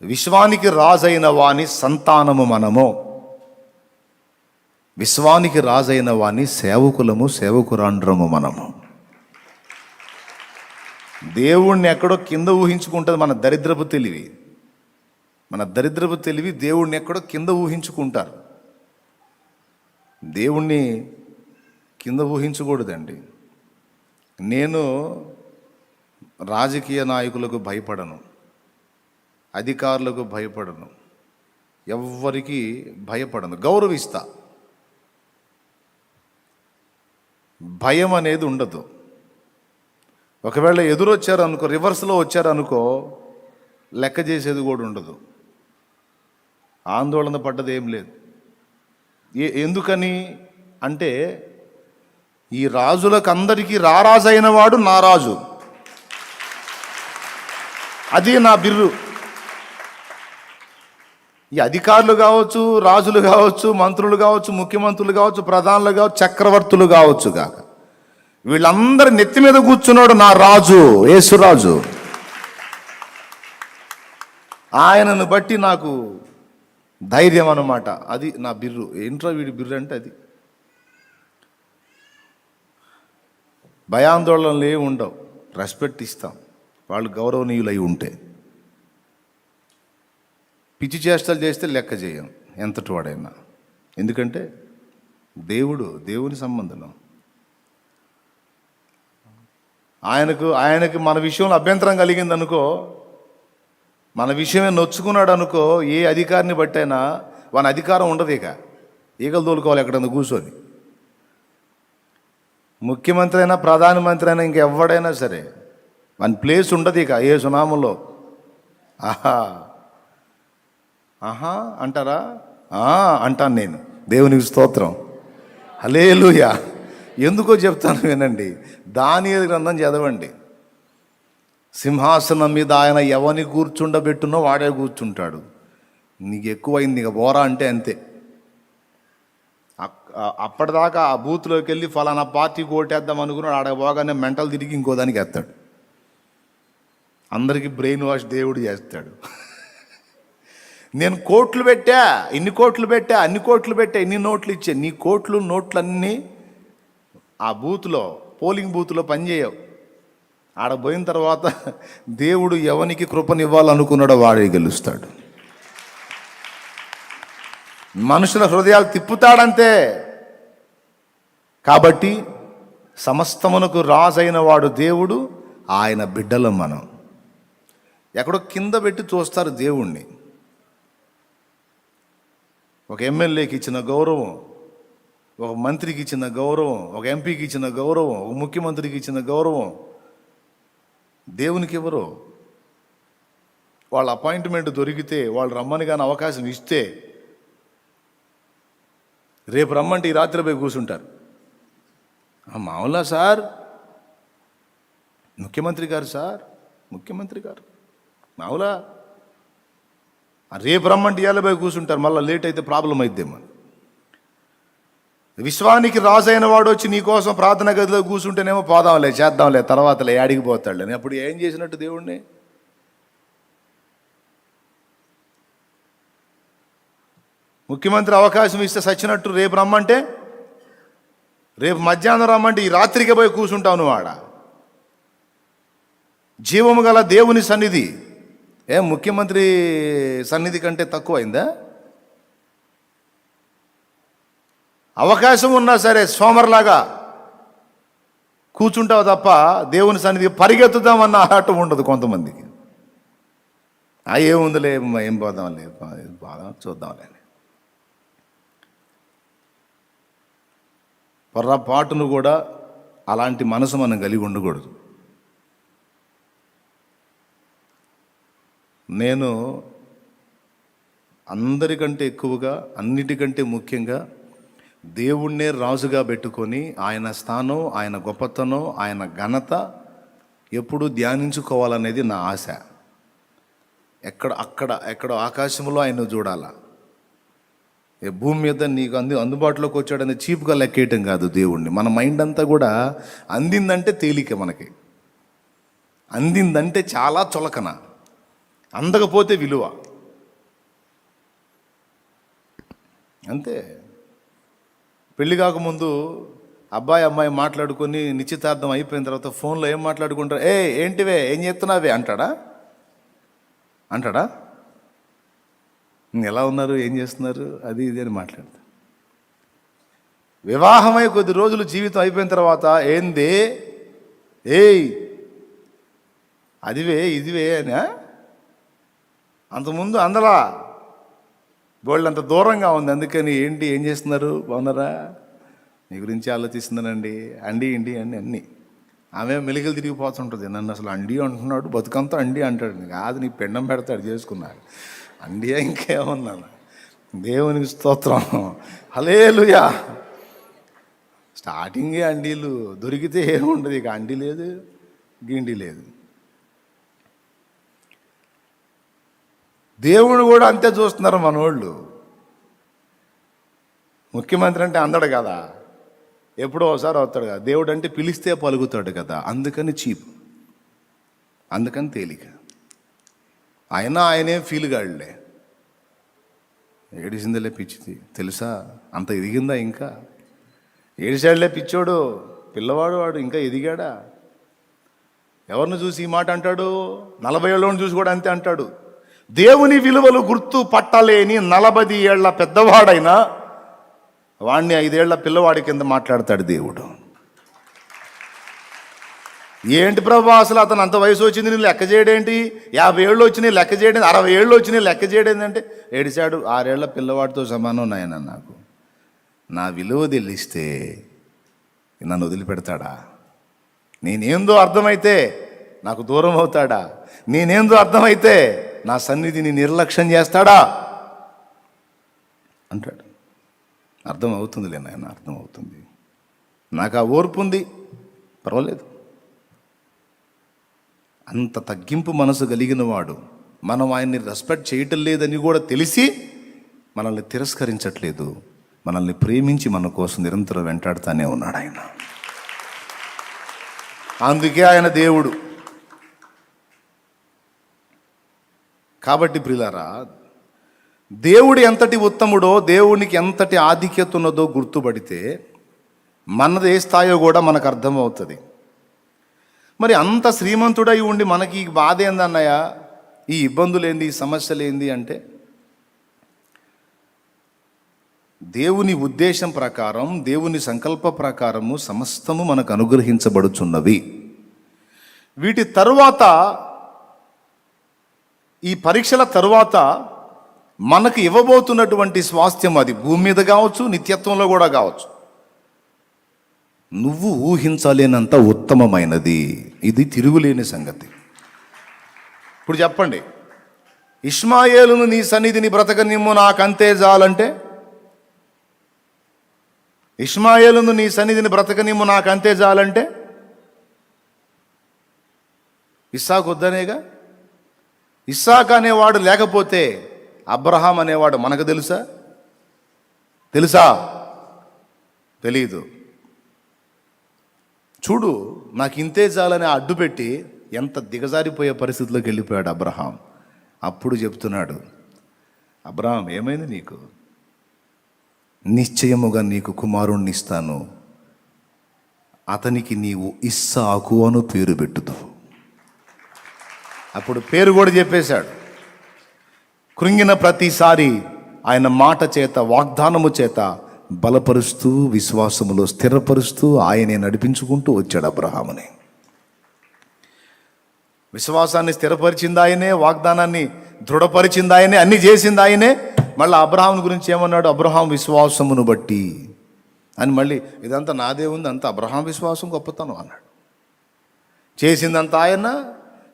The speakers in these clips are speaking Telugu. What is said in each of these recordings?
విశ్వానికి రాజైన వాని సంతానము మనము, విశ్వానికి రాజైన వాని సేవకులము, సేవకురాండ్రము మనము. దేవుణ్ణి ఎక్కడో కింద ఊహించుకుంటుంది మన దరిద్రపు తెలివి. మన దరిద్రపు తెలివి దేవుణ్ణి ఎక్కడో కింద ఊహించుకుంటారు. దేవుణ్ణి కింద ఊహించకూడదండి. నేను రాజకీయ నాయకులకు భయపడను, అధికారులకు భయపడను, ఎవ్వరికి భయపడను, గౌరవిస్తా. భయం అనేది ఉండదు. ఒకవేళ ఎదురొచ్చారనుకో, రివర్స్లో వచ్చారనుకో, లెక్క చేసేది కూడా ఉండదు. ఆందోళన పడ్డది ఏం లేదు. ఎందుకని అంటే ఈ రాజులకు అందరికీ రారాజైన వాడు నా రాజు, అది నా బిర్రు. ఈ అధికారులు కావచ్చు, రాజులు కావచ్చు, మంత్రులు కావచ్చు, ముఖ్యమంత్రులు కావచ్చు, ప్రధానులు కావచ్చు, చక్రవర్తులు కావచ్చు కాక, వీళ్ళందరి నెత్తి మీద కూర్చున్నాడు నా రాజు, యేసురాజు. ఆయనను బట్టి నాకు ధైర్యం అన్నమాట. అది నా బిర్రు. ఏంట్రా వీడి బిర్రు అంటే అది. భయాందోళనలు ఏమి ఉండవు, రెస్పెక్ట్ ఇస్తాం వాళ్ళు గౌరవనీయులై ఉంటే. పిచ్చి చేష్టలు చేస్తే లెక్క చేయం ఎంతటి వాడైనా. ఎందుకంటే దేవుని సంబంధం. ఆయనకి మన విషయంలో అభ్యంతరం కలిగింది అనుకో, మన విషయమే నొచ్చుకున్నాడు అనుకో, ఏ అధికారిని బట్టైనా వాని అధికారం ఉండదు. ఇక ఈగలు తోలుకోవాలి ఎక్కడన్నా కూర్చొని. ముఖ్యమంత్రి అయినా, ప్రధానమంత్రి అయినా, ఇంకెవ్వడైనా సరే వాని ప్లేస్ ఉండదు ఇక ఏ సునామంలో. ఆహా ఆహా అంటారా? అంటాను నేను. దేవునికి స్తోత్రం, హల్లెలూయా. ఎందుకో చెప్తాను వినండి. దానియేలు గ్రంథం చదవండి. సింహాసనం మీద ఆయన ఎవరిని కూర్చుండబెట్టునో వాడే కూర్చుంటాడు. నీకు ఎక్కువైంది ఇక బోరా అంటే అంతే. అప్పటిదాకా ఆ బూత్లోకి వెళ్ళి ఫలానా పార్టీ ఓటేద్దాం అనుకున్నాడు, ఆడ పోగానే మెంటల్ తిరిగి ఇంకో దానికి వేస్తాడు. అందరికీ బ్రెయిన్ వాష్ దేవుడు చేస్తాడు. నేను కోట్లు పెట్టా, ఇన్ని కోట్లు పెట్టా, అన్ని కోట్లు పెట్టా, ఇన్ని నోట్లు ఇచ్చా. నీ కోట్లు నోట్లన్నీ ఆ బూత్లో, పోలింగ్ బూత్లో పనిచేయవు. ఆడ పోయిన తర్వాత దేవుడు ఎవనికి కృపనివ్వాలనుకున్నాడో వాడే గెలుస్తాడు. మనుషుల హృదయాలు తిప్పుతాడంతే. కాబట్టి సమస్తమునకు రాజైన వాడు దేవుడు, ఆయన బిడ్డలం మనం. ఎక్కడో కింద పెట్టి చూస్తారు దేవుణ్ణి. ఒక ఎమ్మెల్యేకి ఇచ్చిన గౌరవం, ఒక మంత్రికి ఇచ్చిన గౌరవం, ఒక ఎంపీకి ఇచ్చిన గౌరవం, ఒక ముఖ్యమంత్రికి ఇచ్చిన గౌరవం దేవునికి ఎవరు? వాళ్ళ అపాయింట్మెంట్ దొరికితే, వాళ్ళు రమ్మని కానీ అవకాశం ఇస్తే, రేపు రమ్మంటే ఈ రాత్రి పోయి కూర్చుంటారు. మామూలా సార్, ముఖ్యమంత్రి గారు సార్, ముఖ్యమంత్రి గారు మామూలా, రేపు రమ్మంటే ఇవాళ పోయి కూర్చుంటారు. మళ్ళీ లేట్ అయితే ప్రాబ్లం అయిద్దేమో. విశ్వానికి రాజైన వాడు వచ్చి నీకోసం ప్రార్థన గదిలో కూర్చుంటేనేమో పోదాంలే, చేద్దాంలే, తర్వాతలే, యాడికి పోతాడులే. అప్పుడు ఏం చేసినట్టు దేవుణ్ణి? ముఖ్యమంత్రి అవకాశం ఇస్తే సచ్చినట్టు రేపు రమ్మంటే, రేపు మధ్యాహ్నం రమ్మంటే ఈ రాత్రికే పోయి కూర్చుంటావు నువ్వు ఆడ. జీవము గల దేవుని సన్నిధి ముఖ్యమంత్రి సన్నిధి కంటే తక్కువైందా? అవకాశం ఉన్నా సరే సోమర్లాగా కూర్చుంటావు తప్ప దేవుని సన్నిధి పరిగెత్తుదామన్న ఆటం ఉండదు కొంతమందికి. ఏముందిలే, ఏం పోదాంలే, బాగా చూద్దాంలే. పొర్రపాటును కూడా అలాంటి మనసు మనం కలిగి ఉండకూడదు. నేను అందరికంటే ఎక్కువగా, అన్నిటికంటే ముఖ్యంగా దేవుణ్ణే రాజుగా పెట్టుకొని ఆయన స్థానం, ఆయన గొప్పతనం, ఆయన ఘనత ఎప్పుడూ ధ్యానించుకోవాలనేది నా ఆశ. ఎక్కడో ఆకాశంలో ఆయన చూడాల. భూమి మీద నీకు అందుబాటులోకి వచ్చాడని చీప్గా లెక్కేయటం కాదు దేవుణ్ణి. మన మైండ్ అంతా కూడా అందిందంటే తేలిక, మనకి అందిందంటే చాలా చులకన, అందకపోతే విలువ. అంతే. పెళ్లి కాకముందు అబ్బాయి అమ్మాయి మాట్లాడుకొని నిశ్చితార్థం అయిపోయిన తర్వాత ఫోన్లో ఏం మాట్లాడుకుంటారు? ఏంటివే, ఏం చేస్తున్నావే అంటాడా? ఎలా ఉన్నారు, ఏం చేస్తున్నారు, అది ఇది అని మాట్లాడతారు. వివాహమై కొద్ది రోజులు జీవితం అయిపోయిన తర్వాత ఏంది, అదివే ఇదివే అని. అంతకుముందు అందలా బోళ్ళంత దూరంగా ఉంది. అందుకని ఏం చేస్తున్నారు, బాగున్నారా, మీ గురించి ఆలోచిస్తున్నానండి, అండి అన్నీ. ఆమె మెలికలు తిరిగిపోతుంటుంది. నన్ను అసలు అండి అంటున్నాడు, బతుకంతా అండి అంటాడు. కాదు, నీ పెండం పెడతాడు చేసుకున్నాడు. అండియా ఇంకేమన్నాను. దేవునికి స్తోత్రం, హల్లెలూయా. స్టార్టింగే అండీలు దొరికితే ఏముండదు, ఇక అండి లేదు గిండి లేదు. దేవుడు కూడా అంతే చూస్తున్నారు మనోళ్ళు. ముఖ్యమంత్రి అంటే అందడు కదా, ఎప్పుడో ఒకసారి అవుతాడు కదా. దేవుడు అంటే పిలిస్తే పలుకుతాడు కదా, అందుకని చీప్, అందుకని తేలిక. ఆయనే ఫీల్ కాడులే. ఏడిసిందలే పిచ్చిది తెలుసా, అంత ఎదిగిందా ఇంకా? ఏడిసాడులే పిచ్చోడు, పిల్లవాడు వాడు ఇంకా ఎదిగాడా? ఎవరిని చూసి ఈ మాట అంటాడు? 40 ఏళ్ళని చూసి కూడా అంతే అంటాడు. దేవుని విలువలు గుర్తు పట్టలేని 40 ఏళ్ల పెద్దవాడైనా వాణ్ణి 5 ఏళ్ల పిల్లవాడి కింద మాట్లాడతాడు దేవుడు. ఏంటి ప్రభా, అసలు అతను అంత వయసు వచ్చింది నేను లెక్క చేయడేంటి, 50 ఏళ్ళు వచ్చినాయి లెక్క చేయడం, 60 ఏళ్ళు వచ్చినాయి లెక్క చేయడం అంటే ఏడిచాడు. 6 ఏళ్ల పిల్లవాడితో సమానం నాయన. నాకు నా విలువ తెలిస్తే నన్ను వదిలిపెడతాడా? నేనేందో అర్థమైతే నాకు దూరం అవుతాడా? నేనేందో అర్థమైతే నా సన్నిధిని నిర్లక్ష్యం చేస్తాడా అంటాడు. అర్థం అవుతుందిలే నాయన, అర్థం అవుతుంది, నాకు ఆ ఓర్పు ఉంది, పర్వాలేదు. అంత తగ్గింపు మనసు కలిగిన వాడు మనం ఆయన్ని రెస్పెక్ట్ చేయటం లేదని కూడా తెలిసి మనల్ని తిరస్కరించట్లేదు, మనల్ని ప్రేమించి మన కోసం నిరంతరం వెంటాడుతూనే ఉన్నాడు ఆయన. అందుకే ఆయన దేవుడు. కాబట్టి ప్రియులారా, దేవుడు ఎంతటి ఉత్తముడో, దేవునికి ఎంతటి ఆధిక్యత ఉన్నదో గుర్తుపడితే మనది ఏ స్థాయో కూడా మనకు అర్థమవుతుంది. మరి అంత శ్రీమంతుడై ఉండి మనకి ఈ బాధ ఏందన్నయ్య, ఈ ఇబ్బందులు ఏంది, ఈ సమస్యలు ఏంది అంటే, దేవుని ఉద్దేశం ప్రకారం, దేవుని సంకల్ప ప్రకారము సమస్తము మనకు అనుగ్రహించబడుచున్నవి. వీటి తరువాత, ఈ పరీక్షల తరువాత మనకు ఇవ్వబోతున్నటువంటి స్వాస్థ్యం, అది భూమి మీద కావచ్చు, నిత్యత్వంలో కూడా కావచ్చు, నువ్వు ఊహించలేనంత ఉత్తమమైనది. ఇది తిరుగులేని సంగతి. ఇప్పుడు చెప్పండి, ఇష్మాయేలును నీ సన్నిధిని బ్రతకనిమ్ము నాకంతే చాలంటే, ఇష్మాయేలును నీ సన్నిధిని బ్రతకనిమ్ము నాకంతే చాలంటే ఇస్సాకు వద్దనేగా. ఇస్సాకు అనేవాడు లేకపోతే అబ్రహాం అనేవాడు మనకు తెలుసా? తెలీదు. చూడు, నాకు ఇంతే చాలని అడ్డుపెట్టి ఎంత దిగజారిపోయే పరిస్థితిలోకి వెళ్ళిపోయాడు అబ్రహాం. అప్పుడు చెప్తున్నాడు, అబ్రహాం ఏమైంది నీకు? నిశ్చయముగా నీకు కుమారుణ్ణి ఇస్తాను, అతనికి నీవు ఇస్సాకు అను పేరు పెట్టుదు. అప్పుడు పేరు కూడా చెప్పేశాడు. కృంగిన ప్రతిసారి ఆయన మాట చేత, వాగ్దానము చేత బలపరుస్తూ, విశ్వాసములో స్థిరపరుస్తూ ఆయనే నడిపించుకుంటూ వచ్చాడు అబ్రహాముని. విశ్వాసాన్ని స్థిరపరిచింది ఆయనే, వాగ్దానాన్ని దృఢపరిచింది ఆయనే, అన్ని చేసింది ఆయనే. మళ్ళీ అబ్రహాం గురించి ఏమన్నాడు? అబ్రహాం విశ్వాసమును బట్టి అని. మళ్ళీ ఇదంతా నాదే ఉంది, అంతా అబ్రహాం విశ్వాసం గొప్పతనం అన్నాడు. చేసిందంతా ఆయన,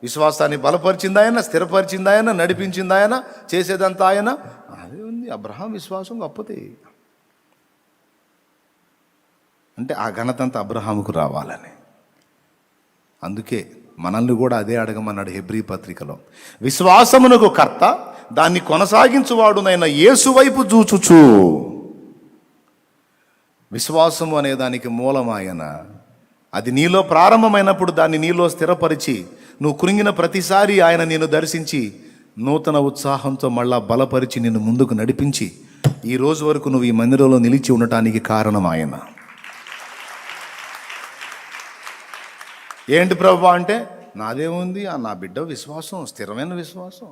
విశ్వాసాన్ని బలపరిచింది ఆయన, స్థిరపరిచింది ఆయన, నడిపించింది ఆయన, చేసేదంతా ఆయన. అదే ఉంది, అబ్రహాం విశ్వాసం గొప్పది. అంటే ఆ ఘనత అంతా అబ్రహాముకు రావాలని. అందుకే మనల్ని కూడా అదే అడగమన్నాడు హెబ్రీ పత్రికలో. విశ్వాసమునకు కర్త, దాన్ని కొనసాగించువాడునైన యేసు వైపు చూచుచు. విశ్వాసము అనే దానికి మూలమాయన. అది నీలో ప్రారంభమైనప్పుడు దాన్ని నీలో స్థిరపరిచి, నువ్వు కృంగిన ప్రతిసారి ఆయన నిన్ను దర్శించి నూతన ఉత్సాహంతో మళ్ళా బలపరిచి నిన్ను ముందుకు నడిపించి ఈ రోజు వరకు నువ్వు ఈ మందిరంలో నిలిచి ఉండటానికి కారణం ఆయన. ఏంటి ప్రభు అంటే, నాదేముంది, నా బిడ్డ విశ్వాసం, స్థిరమైన విశ్వాసం.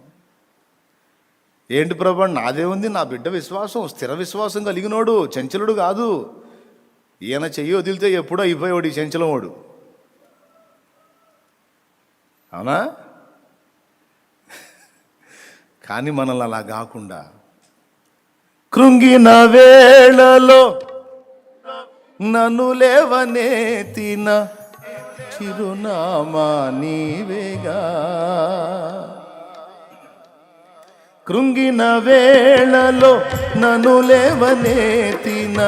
ఏంటి ప్రభు, నాదేముంది, నా బిడ్డ విశ్వాసం, స్థిర విశ్వాసం కలిగినోడు, చంచలుడు కాదు. ఈయన చెయ్యి వదిలితే ఎప్పుడో అయిపోయాడు ఈ చంచలవాడు. అవునా? కానీ మనల్ని అలా కాకుండా, కృంగిన వేళలో నన్ను లేవనెత్తిన చిరునామా నీవేగా. కృంగిన వేళలో నన్ను లేవనెత్తిన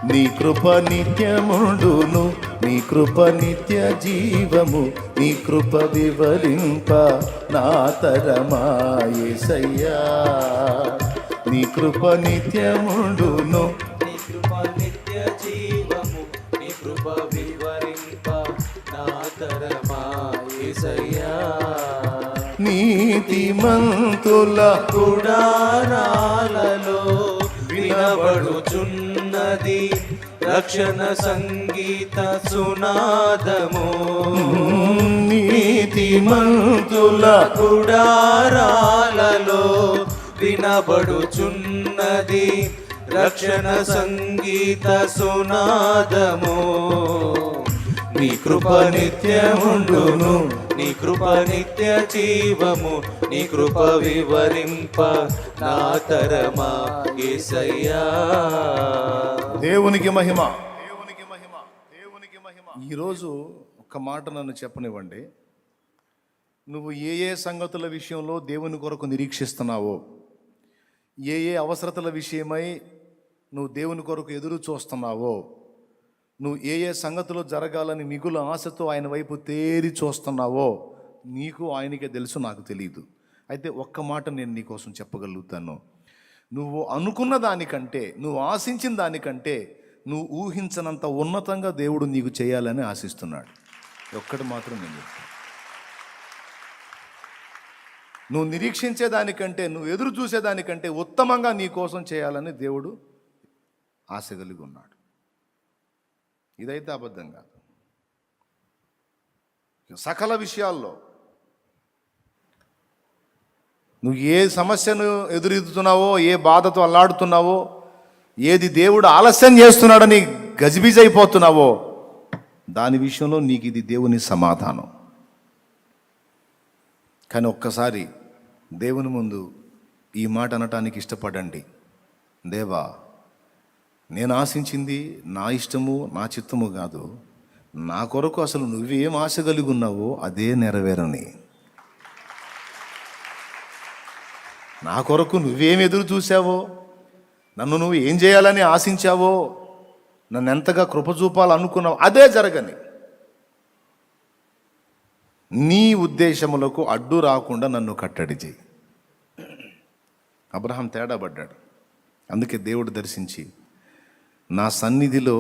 నీ కృప నిత్యముండును, నీ కృప నిత్య జీవము, నీ కృప వివరింప నా తరమా యేసయ్యా. నీ కృప నిత్యముండును, నీ కృప నిత్య జీవము, నీ కృప వివరింప నా తరమా యేసయ్యా. నీతిమంతుల గుడారాలలో వినబడుచున్నది రక్షణ సంగీత సునాదము. నీతిమంతుల గుడారాలలో వినబడుచున్నది రక్షణ సంగీత సునాదము. నీ కృప నిత్యముండును, నీ కృప నిత్య జీవము, నీ కృప వివరింప నా తరమా యేసయ్యా. దేవునికి మహిమ, దేవునికి మహిమ, దేవునికి మహిమ. ఈరోజు ఒక్క మాట నన్ను చెప్పనివ్వండి. నువ్వు ఏ ఏ సంగతుల విషయంలో దేవుని కొరకు నిరీక్షిస్తున్నావో, ఏ ఏ అవసరతల విషయమై నువ్వు దేవుని కొరకు ఎదురు చూస్తున్నావో, నువ్వు ఏ ఏ సంగతులు జరగాలని మిగులు ఆశతో ఆయన వైపు తేరి చూస్తున్నావో, నీకు ఆయనకే తెలుసు, నాకు తెలియదు. అయితే ఒక్క మాట నేను నీకోసం చెప్పగలుగుతాను. నువ్వు అనుకున్న దానికంటే, నువ్వు ఆశించిన దానికంటే, నువ్వు ఊహించనంత ఉన్నతంగా దేవుడు నీకు చేయాలని ఆశిస్తున్నాడు. ఒక్కటి మాత్రం నేను చెప్తాను. నువ్వు నిరీక్షించే దానికంటే, నువ్వు ఎదురు చూసేదానికంటే ఉత్తమంగా నీ కోసం చేయాలని దేవుడు ఆశ కలిగి ఉన్నాడు. ఇదైతే అబద్ధం కాదు. సకల విషయాల్లో నువ్వు ఏ సమస్యను ఎదురెదుతున్నావో, ఏ బాధతో అల్లాడుతున్నావో, ఏది దేవుడు ఆలస్యం చేస్తున్నాడని గజిబిజైపోతున్నావో, దాని విషయంలో నీకు ఇది దేవుని సమాధానం. కానీ ఒక్కసారి దేవుని ముందు ఈ మాట అనటానికి ఇష్టపడండి. దేవా, నేను ఆశించింది నా ఇష్టము నా చిత్తము కాదు, నా కొరకు అసలు నువ్వేం ఆశ కలిగి ఉన్నావో అదే నెరవేరని. నా కొరకు నువ్వేం ఎదురు చూసావో, నన్ను నువ్వు ఏం చేయాలని ఆశించావో, నన్ను ఎంతగా కృప చూపాలనుకున్నావు అదే జరగని. నీ ఉద్దేశములకు అడ్డు రాకుండా నన్ను కట్టడి చేయి. అబ్రహాం తేడా పడ్డాడు. అందుకే దేవుడు దర్శించి, నా సన్నిధిలో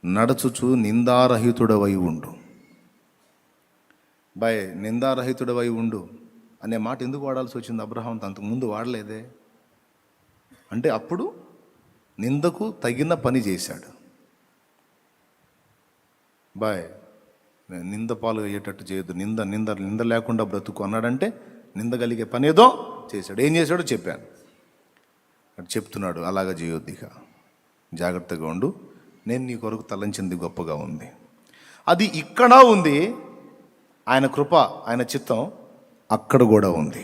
నడుచుచు నిందారహితుడవై ఉండు. బాయ్, నిందారహితుడవై ఉండు అనే మాట ఎందుకు వాడాల్సి వచ్చింది? అబ్రహాం అంతకుముందు వాడలేదే. అంటే అప్పుడు నిందకు తగిన పని చేశాడు. బాయ్, నింద పాలు అయ్యేటట్టు చేయొద్దు, నింద నింద నింద లేకుండా బ్రతుకు అన్నాడంటే నింద కలిగే పని ఏదో చేశాడు. ఏం చేశాడో చెప్పాను, అటు చెప్తున్నాడు. అలాగా చేయొద్దు, ఇక జాగ్రత్తగా ఉండు, నేను నీ కొరకు తలంచింది గొప్పగా ఉంది. అది ఇక్కడ ఉంది, ఆయన కృప ఆయన చిత్తం అక్కడ కూడా ఉంది.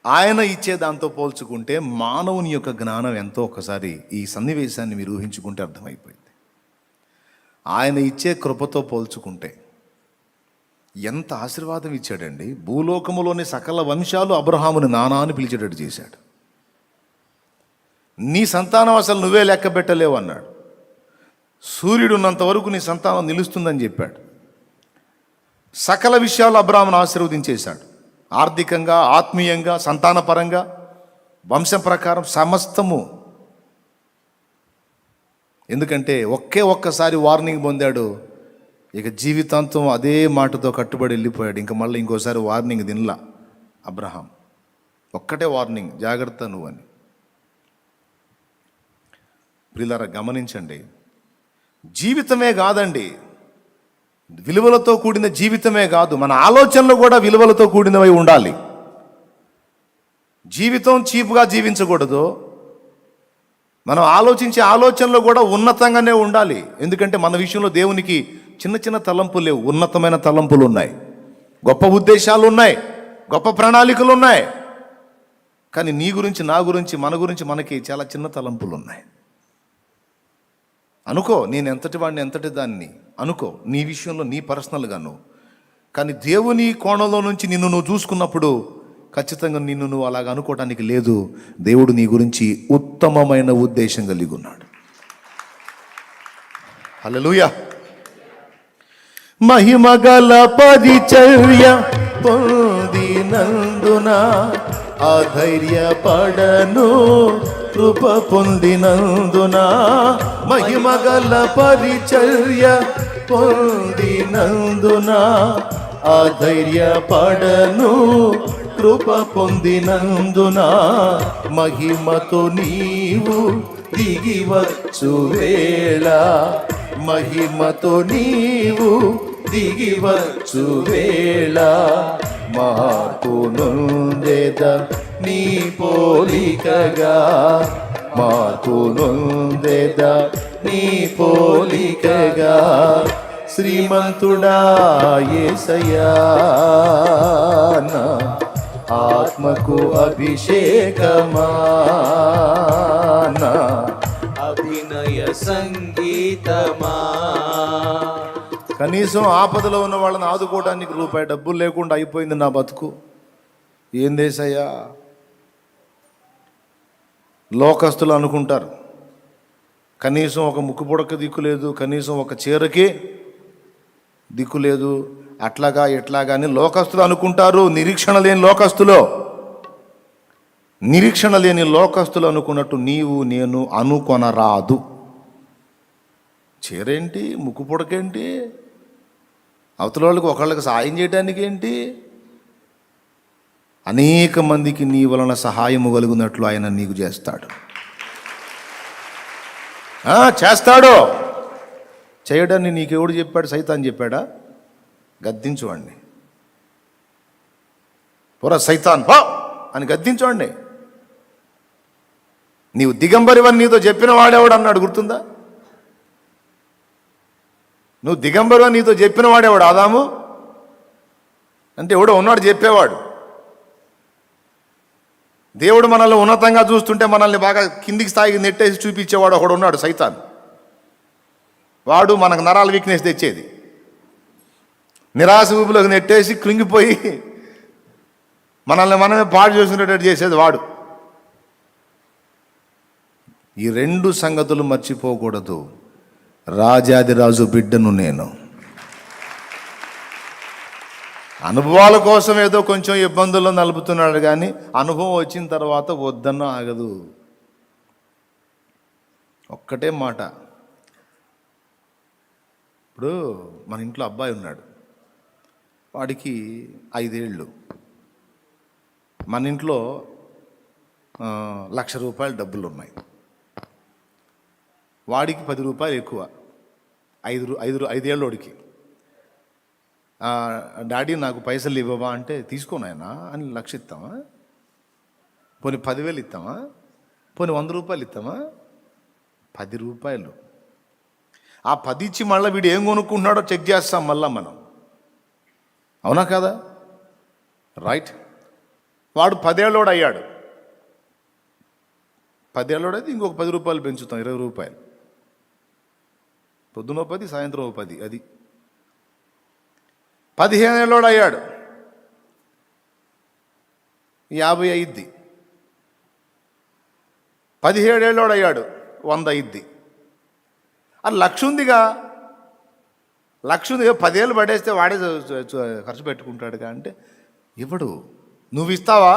ఆయన ఇచ్చే దాంతో పోల్చుకుంటే మానవుని యొక్క జ్ఞానం ఎంతో ఒకసారి ఈ సన్నివేశాన్ని మీరు ఊహించుకుంటే అర్థమైపోయింది. ఆయన ఇచ్చే కృపతో పోల్చుకుంటే ఎంత ఆశీర్వాదం ఇచ్చాడండి. భూలోకములోని సకల వంశాలు అబ్రహాముని నానా అని పిలిచేటట్టు చేశాడు. నీ సంతానం అసలు నువ్వే లెక్క పెట్టలేవు అన్నాడు. సూర్యుడు ఉన్నంత వరకు నీ సంతానం నిలుస్తుందని చెప్పాడు. సకల విషయాలు అబ్రహామును ఆశీర్వదించేశాడు. ఆర్థికంగా, ఆత్మీయంగా, సంతానపరంగా, వంశం ప్రకారం సమస్తము. ఎందుకంటే ఒక్కసారి వార్నింగ్ పొందాడు, ఇక జీవితాంతం అదే మాటతో కట్టుబడి వెళ్ళిపోయాడు. ఇంకా మళ్ళీ ఇంకోసారి వార్నింగ్ తినలా అబ్రహాం. ఒక్కటే వార్నింగ్, జాగ్రత్త నువ్వని. ప్రియులారా గమనించండి, జీవితమే కాదండి, విలువలతో కూడిన జీవితమే కాదు, మన ఆలోచనలు కూడా విలువలతో కూడినవై ఉండాలి. జీవితం చీపుగా జీవించకూడదు. మనం ఆలోచించే ఆలోచనలు కూడా ఉన్నతంగానే ఉండాలి. ఎందుకంటే మన విషయంలో దేవునికి చిన్న చిన్న తలంపులు లేవు, ఉన్నతమైన తలంపులు ఉన్నాయి, గొప్ప ఉద్దేశాలు ఉన్నాయి, గొప్ప ప్రణాళికలు ఉన్నాయి. కానీ నీ గురించి, నా గురించి, మన గురించి మనకి చాలా చిన్న తలంపులు ఉన్నాయి. అనుకో నేను ఎంతటి వాడిని, ఎంతటి దాన్ని అనుకో, నీ విషయంలో, నీ పర్సనల్గా నువ్వు. కానీ దేవుని కోణంలో నుంచి నిన్ను నువ్వు చూసుకున్నప్పుడు ఖచ్చితంగా నిన్ను నువ్వు అలాగ అనుకోవడానికి లేదు. దేవుడు నీ గురించి ఉత్తమమైన ఉద్దేశం కలిగి ఉన్నాడు. హల్లెలూయా. మహిమగల పరిచర్య పొందినందున అధైర్యపడను, కృప పొందినందున. మహిమగల పరిచర్య పొందినందున అధైర్యపడను, కృప పొందినందున. మహిమతో నీవు దిగివచ్చు వేళ, మహిమతో నీవు దిగివచ్చు వేళ. మార్పు నొందెద నీ పోలికగా, మార్పు నొందెద నీ పోలికగా. శ్రీమంతుడా యేసయ్యా, నా ఆత్మకు అభిషేకమా, నా అభినయ సంగీతమా. కనీసం ఆపదలో ఉన్న వాళ్ళని ఆదుకోవడానికి రూపాయి డబ్బులు లేకుండా అయిపోయింది నా బతుకు. ఏం దేశయ్యా. లోకస్తులు అనుకుంటారు, కనీసం ఒక ముక్కు పొడక దిక్కు లేదు, కనీసం ఒక చీరకి దిక్కు లేదు, అట్లాగా ఎట్లాగా అని లోకస్తులు అనుకుంటారు. నిరీక్షణ లేని లోకస్తులు, నిరీక్షణ లేని లోకస్తులు అనుకున్నట్టు నీవు నేను అనుకొనరాదు. చీరేంటి, ముక్కు పొడకేంటి, అవతల వాళ్ళకి ఒకళ్ళకి సాయం చేయడానికి ఏంటి? అనేక మందికి నీ వలన సహాయము కలుగునట్లు ఆయన నీకు చేస్తాడు. చేస్తాడు. చేయడాన్ని నీకెవడు చెప్పాడు? సైతాన్ చెప్పాడా? గద్దించువాడిని. పోరా సైతాన్ పో అని గద్దించువాడిని. నీవు దిగంబరివని నీతో చెప్పిన వాడేవాడు అన్నాడు, గుర్తుందా? నువ్వు దిగంబరివని నీతో చెప్పిన వాడేవాడు ఆదాము అంటే ఎవడో ఉన్నాడు చెప్పేవాడు. దేవుడు మనల్ని ఉన్నతంగా చూస్తుంటే మనల్ని బాగా కిందికి స్థాయికి నెట్టేసి చూపించేవాడు ఒకడు ఉన్నాడు, సైతాన్. వాడు మనకు నరాల వీక్నెస్ తెచ్చేది, నిరాశ ఊపిలోకి నెట్టేసి కృంగిపోయి మనల్ని మనమే పాడు చేసుకునేటట్టు చేసేది వాడు. ఈ రెండు సంగతులు మర్చిపోకూడదు. రాజాదిరాజు బిడ్డను నేను. అనుభవాల కోసం ఏదో కొంచెం ఇబ్బందుల్లో నలుపుతున్నాడు, కానీ అనుభవం వచ్చిన తర్వాత వద్దన్న ఆగదు. ఒక్కటే మాట. ఇప్పుడు మన ఇంట్లో అబ్బాయి ఉన్నాడు, వాడికి 5 ఏళ్ళు. మన ఇంట్లో 1,00,000 రూపాయలు డబ్బులు ఉన్నాయి, వాడికి 10 రూపాయలు ఎక్కువ. 5 ఏళ్ళోడికి డాడీ నాకు పైసలు ఇవ్వవా అంటే తీసుకోనాయనా అని 1,00,000 ఇస్తామా? పోనీ 10,000 ఇస్తామా? పోనీ 100 రూపాయలు ఇస్తామా? 10 రూపాయలు. ఆ 10 ఇచ్చి మళ్ళీ వీడు ఏం కొనుక్కుంటున్నాడో చెక్ చేస్తాం మళ్ళా మనం. అవునా కదా? రైట్. వాడు 10 ఏళ్ళోడు అయ్యాడు. 10 ఏళ్ళోడు అయితే ఇంకొక 10 రూపాయలు పెంచుతాం, 20 రూపాయలు. పొద్దున 10, సాయంత్రం 10. అది 15 ఏళ్ళోడు అయ్యాడు, 50 అయ్యిద్ది. 17 ఏళ్ళోడు అయ్యాడు, 100 అయ్యిద్ది. అది 1,00,000 ఉందిగా, 1,00,000 ఉంది. 10 ఏళ్ళు పడేస్తే వాడే ఖర్చు పెట్టుకుంటాడుగా అంటే ఇవ్వడు. నువ్వు ఇస్తావా?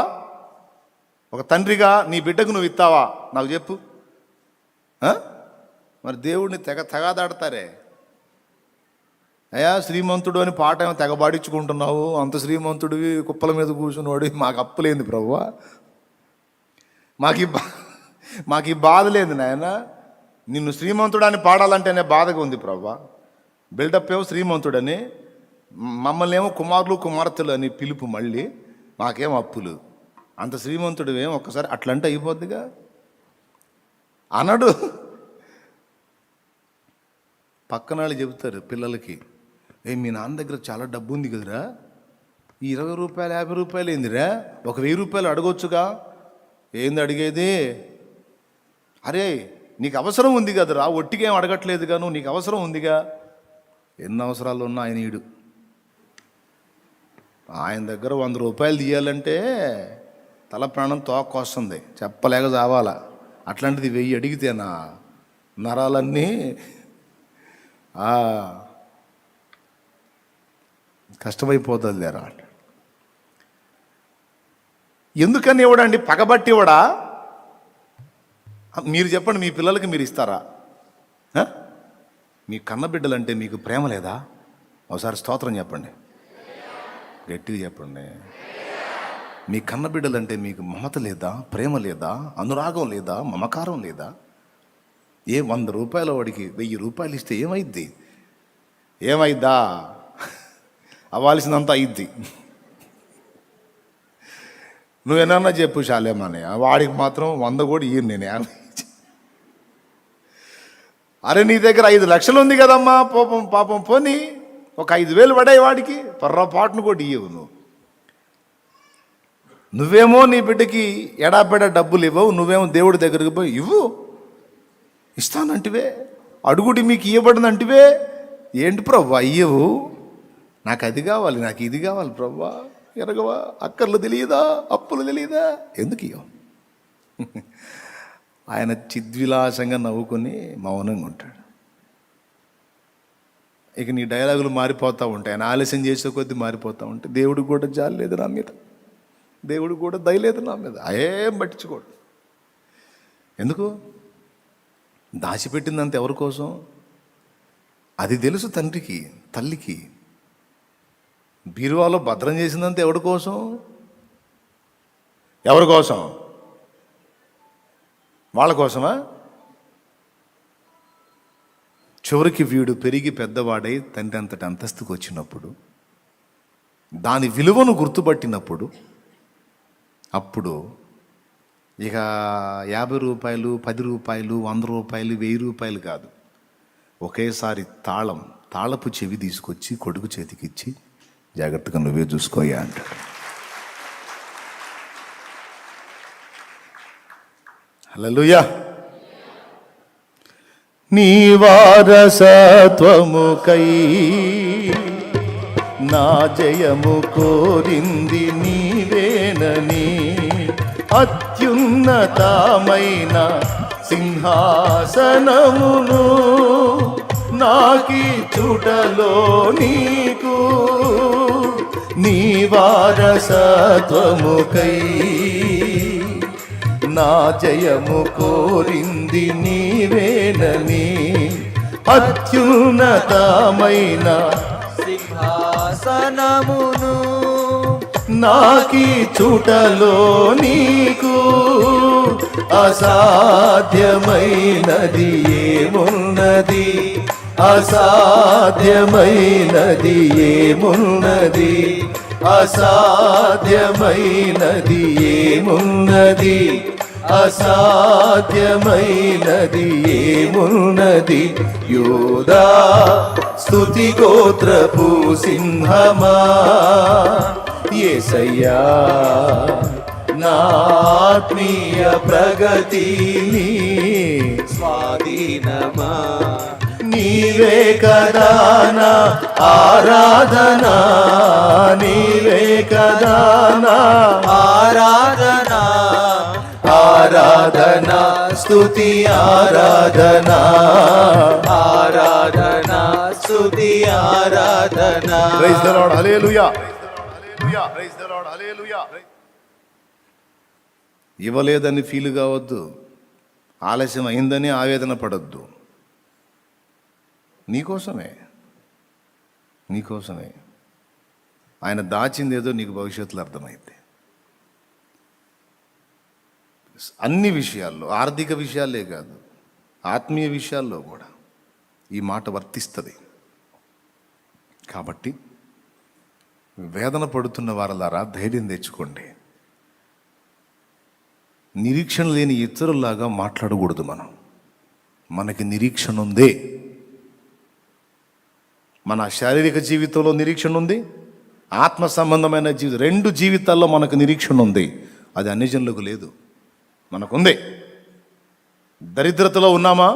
ఒక తండ్రిగా నీ బిడ్డకు నువ్వు ఇస్తావా? నాకు చెప్పు. మరి దేవుడిని తెగదాడతారే. అయ్యా శ్రీమంతుడు అని పాట ఏమో తెగబాడించుకుంటున్నావు, అంత శ్రీమంతుడివి కుప్పల మీద కూర్చున్నాడు, మాకు అప్పులేంది ప్రభువా, మాకు ఈ బాధ లేదు నాయన. నిన్ను శ్రీమంతుడు అని పాడాలంటేనే బాధగా ఉంది ప్రభువా. బిల్డప్ ఏమో శ్రీమంతుడని, మమ్మల్ని ఏమో కుమారులు కుమార్తెలు అని పిలుపు, మళ్ళీ మాకేం అప్పులు. అంత శ్రీమంతుడు ఏమో ఒక్కసారి అట్లంటే అయిపోద్దిగా అనడు. పక్కన వాళ్ళు చెబుతారు పిల్లలకి, మీ నాన్న దగ్గర చాలా డబ్బు ఉంది కదరా, ఈ 20 రూపాయలు 50 రూపాయలు ఏందిరా, ఒక 1000 రూపాయలు అడగొచ్చుగా. ఏంది అడిగేది? అరే నీకు అవసరం ఉంది కదరా, ఒట్టిగా ఏం అడగట్లేదుగా, నువ్వు నీకు అవసరం ఉందిగా. ఎన్ని అవసరాలు ఉన్నా ఆయన ఈడు. ఆయన దగ్గర 100 రూపాయలు తీయాలంటే తల ప్రాణం తోక్కొస్తుంది, చెప్పలేక చావాలా. అట్లాంటిది 1000 అడిగితేనా నరాలన్నీ కష్టమైపోతుంది లేరా. ఎందుకని ఇవ్వడండి? పగబట్టి ఇవ్వడా? మీరు చెప్పండి, మీ పిల్లలకి మీరు ఇస్తారా? మీ కన్నబిడ్డలంటే మీకు ప్రేమ లేదా? ఒకసారి స్తోత్రం చెప్పండి, గట్టిగా చెప్పండి. మీ కన్నబిడ్డలంటే మీకు మమత లేదా, ప్రేమ లేదా, అనురాగం లేదా, మమకారం లేదా? 100 రూపాయల వాడికి 1000 రూపాయలు ఇస్తే ఏమైద్ది? ఏమైద్దా? అవ్వాల్సినంత అయిద్ది. నువ్వేనన్నా చెప్పు శాలేమని, వాడికి మాత్రం 100 కూడా ఇయ్యను నేను, 50. అరే నీ దగ్గర 5 లక్షలు ఉంది కదమ్మా, పాపం పోనీ ఒక 5000 పడాయి వాడికి, పొర్రపాటును కూడా ఇవ్వవు. నువ్వేమో నీ బిడ్డకి ఎడాపెడా డబ్బులు ఇవ్వవు, నువ్వేమో దేవుడి దగ్గరికి పోయి ఇవ్వు, ఇస్తానంటివే, అడుగుడి మీకు ఇవ్వబడినంటివే. ఏంటి ప్రభు అయ్యవు, నాకు అది కావాలి, నాకు ఇది కావాలి ప్రభు, ఎరగవా? అక్కర్లు తెలియదా, అప్పులు తెలియదా? ఎందుకు ఇవ్వవు? ఆయన చిద్విలాసంగా నవ్వుకొని మౌనంగా ఉంటాడు. ఇక నీ డైలాగులు మారిపోతూ ఉంటాయి, ఆయన ఆలస్యం చేసే కొద్దీ మారిపోతూ ఉంటాయి. దేవుడికి కూడా జాలి లేదు నా మీద, దేవుడికి కూడా దయలేదు నా మీద, ఏం పట్టించుకోడు. ఎందుకు? దాచిపెట్టిందంత ఎవరి కోసం? అది తెలుసు తండ్రికి, తల్లికి. బీరువాలో భద్రం చేసిందంత ఎవరి కోసం? ఎవరి కోసం? వాళ్ళ కోసమా? చివరికి వీడు పెరిగి పెద్దవాడై తండ్రి అంతటి అంతస్తుకు వచ్చినప్పుడు, దాని విలువను గుర్తుపట్టినప్పుడు, అప్పుడు ఇక 50 రూపాయలు, 10 రూపాయలు, 100 రూపాయలు, 1000 రూపాయలు కాదు, ఒకేసారి తాళపు చెవి తీసుకొచ్చి కొడుకు చేతికిచ్చి, జాగ్రత్తగా నువ్వే చూసుకోయా అంటాడు. హల్లెలూయా. నీ వారసత్వముకై నా జయము కోరింది నీవేనని, అత్యున్నతమైన సింహాసనమును నాకి చుటలో నీకు, నీ వారసత్వముకై నా జయము కోరింది నీవేనని, అత్యున్నతమైన సింహాసనమును నాకి చుటలో నీకు, అసాధ్యమైనది ఏమున్నది, అసాధ్యమైనది ఏమున్నది, అసాధ్యమైనది ఏమున్నది, అసాధ్యమైనది ఏమున్నది. యోదా స్తుతి గోత్రపు సింహమా, యేసయ్యా నా ఆత్మీయ ప్రగతిని స్వాధీనమా, నీవే కదా నా ఆరాధనా, నీవే కదా నా ఆరాధనా, ఆరాధనా స్తుతి ఆరాధనా, ఆరాధనా స్తుతి ఆరాధనా. Praise the Lord, hallelujah, praise the Lord, hallelujah. ఇవ్వలేదని ఫీల్ కావద్దు, ఆలస్యం అయిందని ఆవేదన పడొద్దు. నీకోసమే నీకోసమే. ఆయన దాచింది ఏదో నీకు భవిష్యత్తులో అర్థమైంది. అన్ని విషయాల్లో, ఆర్థిక విషయాలే కాదు, ఆత్మీయ విషయాల్లో కూడా ఈ మాట వర్తిస్తుంది. కాబట్టి వేదన పడుతున్న వారలారా ధైర్యం తెచ్చుకోండి. నిరీక్షణ లేని ఇతరుల్లాగా మాట్లాడకూడదు. మనకి నిరీక్షణ ఉంది. మన శారీరక జీవితంలో నిరీక్షణ ఉంది, ఆత్మ సంబంధమైన జీవితం, రెండు జీవితాల్లో మనకు నిరీక్షణ ఉంది. అది అన్ని జనులకు లేదు, మనకుంది. దరిద్రతలో ఉన్నామా,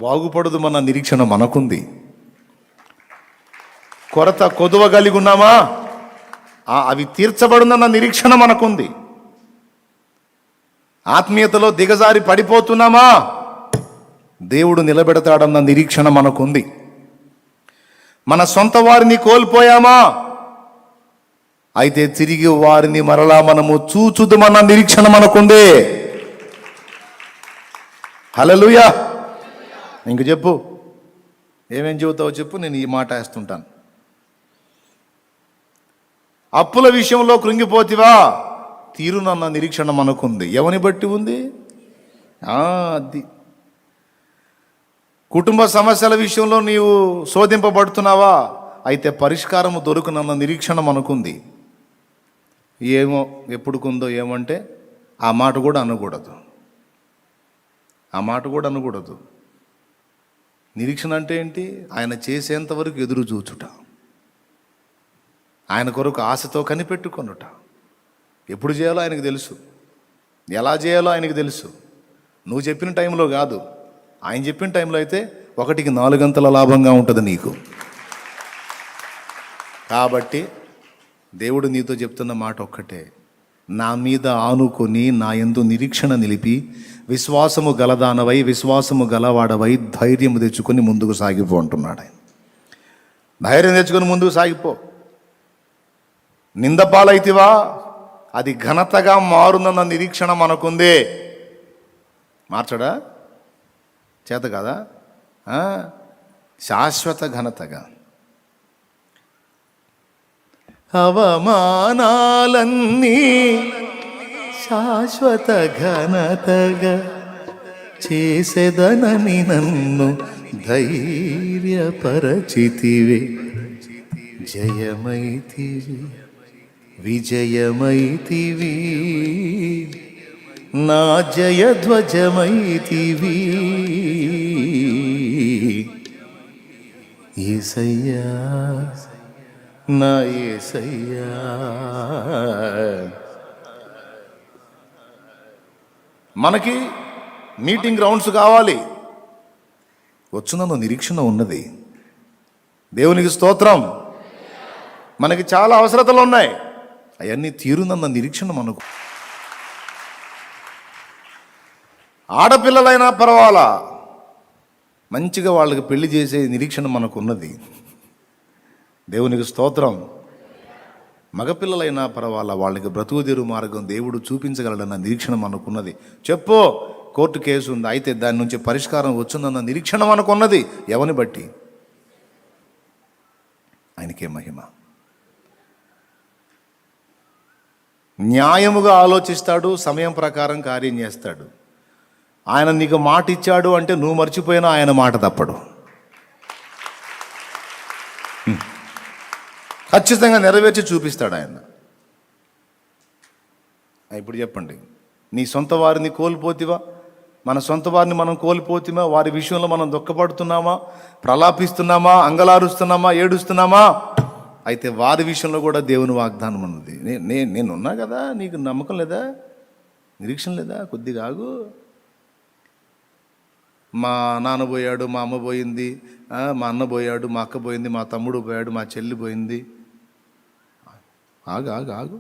బాగుపడదు మన నిరీక్షణ మనకుంది. కొరత కొదువ కలిగి ఉన్నామా, అవి తీర్చబడునన్న నిరీక్షణ మనకుంది. ఆత్మీయతలో దిగజారి పడిపోతున్నామా, దేవుడు నిలబెడతాడన్న నిరీక్షణ మనకుంది. మన సొంత వారిని కోల్పోయామా, అయితే తిరిగి వారిని మరలా మనము చూచుదుమన్న నిరీక్షణ మనకుంది. హల్లెలూయా. ఇంక చెప్పు, ఏమేం చెబుతావో చెప్పు, నేను ఈ మాట వేస్తుంటాను. అప్పుల విషయంలో కృంగిపోతివా, తీరునన్న నిరీక్షణ మనకుంది. ఎవని బట్టి ఉంది? అది. కుటుంబ సమస్యల విషయంలో నీవు శోధింపబడుతున్నావా, అయితే పరిష్కారము దొరుకునన్న నిరీక్షణ మనకుంది. ఏమో ఎప్పుడుకుందో ఏమంటే ఆ మాట కూడా అనకూడదు, ఆ మాట కూడా అనకూడదు. నిరీక్షణ అంటే ఏంటి? ఆయన చేసేంతవరకు ఎదురు చూచుట, ఆయన కొరకు ఆశతో కనిపెట్టుకొనుట. ఎప్పుడు చేయాలో ఆయనకు తెలుసు, ఎలా చేయాలో ఆయనకు తెలుసు. నువ్వు చెప్పిన టైంలో కాదు, ఆయన చెప్పిన టైంలో అయితే 1కి 4 గంటల లాభంగా ఉంటుంది నీకు. కాబట్టి దేవుడు నీతో చెప్తున్న మాట ఒక్కటే, నా మీద ఆనుకొని నా యందు నిరీక్షణ నిలిపి విశ్వాసము గలదానవై విశ్వాసము గలవాడవై ధైర్యము తెచ్చుకొని ముందుకు సాగిపో అంటున్నాడు ఆయన. ధైర్యం తెచ్చుకొని ముందుకు సాగిపో. నిందపాలైతివా, అది ఘనతగా మారునన్న నిరీక్షణ మనకుందే. మార్చడా? చేత కదా? శాశ్వత ఘనతగా. అవమానాలన్నీ శాశ్వత ఘనతగా చేసేదనని నన్ను ధైర్యపరచితివే. జయమైతివి, విజయమైతివి, నా జయధ్వజమైతివి. యేసయ్యా, నా యేసయ్యా. మనకి మీటింగ్ గ్రౌండ్స్ కావాలి, వచ్చునన్న నిరీక్షణ ఉన్నది. దేవునికి స్తోత్రం. మనకి చాలా అవసరతలు ఉన్నాయి, అవన్నీ తీరునన్న నిరీక్షణ మనకు. ఆడపిల్లలైనా పర్వాలా, మంచిగా వాళ్ళకి పెళ్లి చేసే నిరీక్షణ మనకు ఉన్నది. దేవునికి స్తోత్రం. మగపిల్లలైనా పర్వాలా, వాళ్ళకి బ్రతుకుదెరు మార్గం దేవుడు చూపించగలడన్న నిరీక్షణ మనకున్నది. చెప్పు, కోర్టు కేసు ఉంది, అయితే దాని నుంచి పరిష్కారం వచ్చుందన్న నిరీక్షణ మనకున్నది. ఎవరిని బట్టి? ఆయనకే మహిమ. న్యాయముగా ఆలోచిస్తాడు, సమయం ప్రకారం కార్యం చేస్తాడు. ఆయన నీకు మాట ఇచ్చాడు అంటే నువ్వు మర్చిపోయినా ఆయన మాట తప్పడు. ఖచ్చితంగా నెరవేర్చి చూపిస్తాడు ఆయన. ఇప్పుడు చెప్పండి, నీ సొంత వారిని కోల్పోతివా, మన సొంత వారిని మనం కోల్పోతిమా, వారి విషయంలో మనం దుఃఖపడుతున్నామా, ప్రలాపిస్తున్నామా, అంగలారుస్తున్నామా, ఏడుస్తున్నామా? అయితే వారి విషయంలో కూడా దేవుని వాగ్దానం ఉన్నది. నేనున్నా కదా, నీకు నమ్మకం లేదా, నిరీక్షణ లేదా? కొద్దిగా ఆగు. మా నాన్న పోయాడు, మా అమ్మ పోయింది, మా అన్న పోయాడు, మా అక్క పోయింది, మా తమ్ముడు పోయాడు, మా చెల్లి పోయింది. ఆగు ఆగు ఆగు.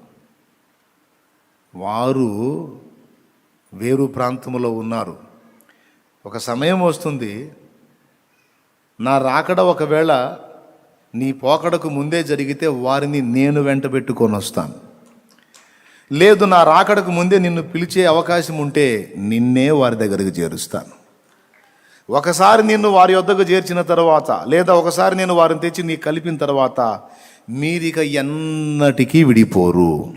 వారు వేరు ప్రాంతంలో ఉన్నారు. ఒక సమయం వస్తుంది, నా రాకడ ఒకవేళ నీ పోకడకు ముందే జరిగితే వారిని నేను వెంట పెట్టుకొని వస్తాను. లేదు, నా రాకడకు ముందే నిన్ను పిలిచే అవకాశం ఉంటే నిన్నే వారి దగ్గరికి చేరుస్తాను. ఒకసారి నిన్ను వారి యొద్దకు చేర్చిన తర్వాత, లేదా ఒకసారి నేను వారిని తెచ్చి నీకు కలిపిన తర్వాత మీరిక ఎన్నటికీ విడిపోరు.